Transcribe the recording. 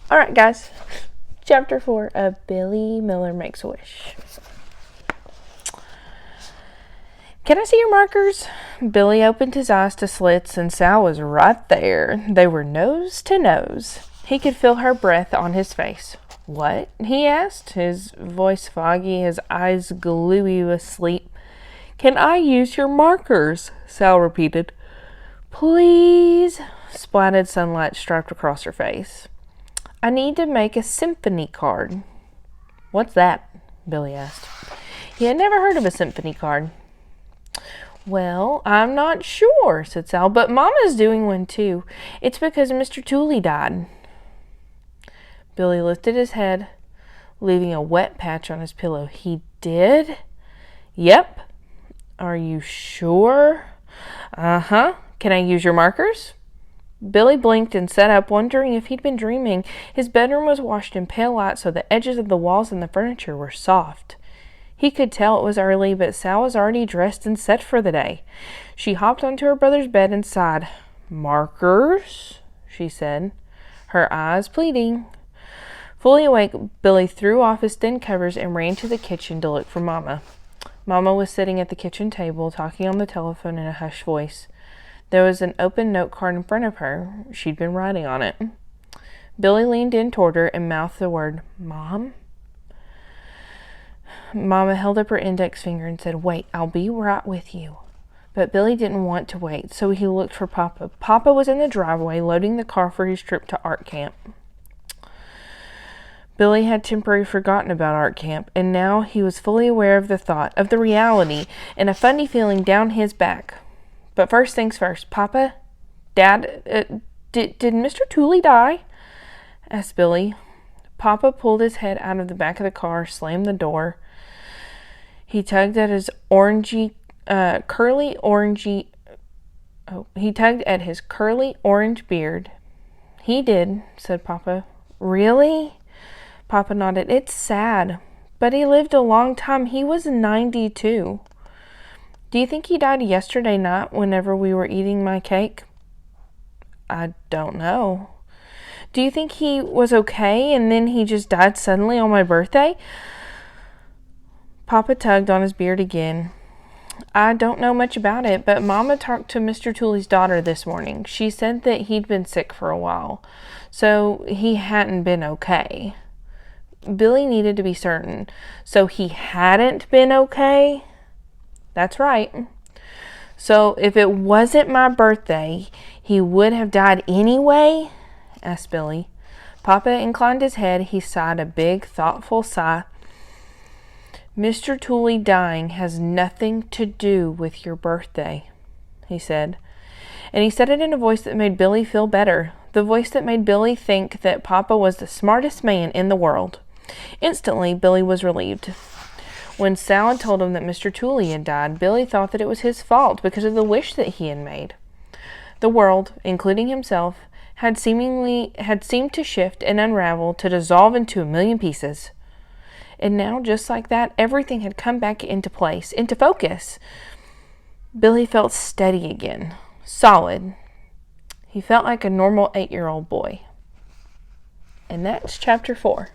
Alright, guys. Chapter 4 of Billy Miller Makes a Wish. Can I see your markers? Billy opened his eyes to slits, and Sal was right there. They were nose to nose. He could feel her breath on his face. What? He asked, his voice foggy, his eyes gluey with sleep. Can I use your markers? Sal repeated. Please. Splatted sunlight striped across her face. I need to make a symphony card. What's that? Billy asked. He had never heard of a symphony card. Well, I'm not sure, said Sal, but Mama's doing one too. It's because Mr. Tooley died. Billy lifted his head, leaving a wet patch on his pillow. He did? Yep. Are you sure? Uh-huh. Can I use your markers? Billy blinked and sat up, wondering if he'd been dreaming. His bedroom was washed in pale light, so the edges of the walls and the furniture were soft. He could tell it was early, but Sal was already dressed and set for the day. She hopped onto her brother's bed and sighed. Markers? She said, her eyes pleading. Fully awake, Billy threw off his thin covers and ran to the kitchen to look for Mama. Mama was sitting at the kitchen table, talking on the telephone in a hushed voice. There was an open note card in front of her. She'd been writing on it. Billy leaned in toward her and mouthed the word, Mom? Mama held up her index finger and said, Wait, I'll be right with you. But Billy didn't want to wait, so he looked for Papa. Papa was in the driveway, loading the car for his trip to art camp. Billy had temporarily forgotten about art camp, and now he was fully aware of the thought, of the reality, and a funny feeling down his back. But first things first, Papa? Dad, did Mr. Tooley die? Asked Billy. Papa pulled his head out of the back of the car, slammed the door. He tugged at his curly orange beard. He did, said Papa. Really? Papa nodded. It's sad, but he lived a long time. He was 92. Do you think he died yesterday night whenever we were eating my cake? I don't know. Do you think he was okay and then he just died suddenly on my birthday? Papa tugged on his beard again. I don't know much about it, but Mama talked to Mr. Tooley's daughter this morning. She said that he'd been sick for a while, so he hadn't been okay. Billy needed to be certain. So he hadn't been okay? That's right. So if it wasn't my birthday, he would have died anyway? Asked Billy. Papa inclined his head. He sighed a big, thoughtful sigh. Mr. Tooley dying has nothing to do with your birthday, he said. And he said it in a voice that made Billy feel better, the voice that made Billy think that Papa was the smartest man in the world. Instantly, Billy was relieved. When Sal had told him that Mr. Tooley had died, Billy thought that it was his fault because of the wish that he had made. The world, including himself, had seemed to shift and unravel, to dissolve into a million pieces. And now, just like that, everything had come back into place, into focus. Billy felt steady again, solid. He felt like a normal 8-year-old boy. And that's chapter 4.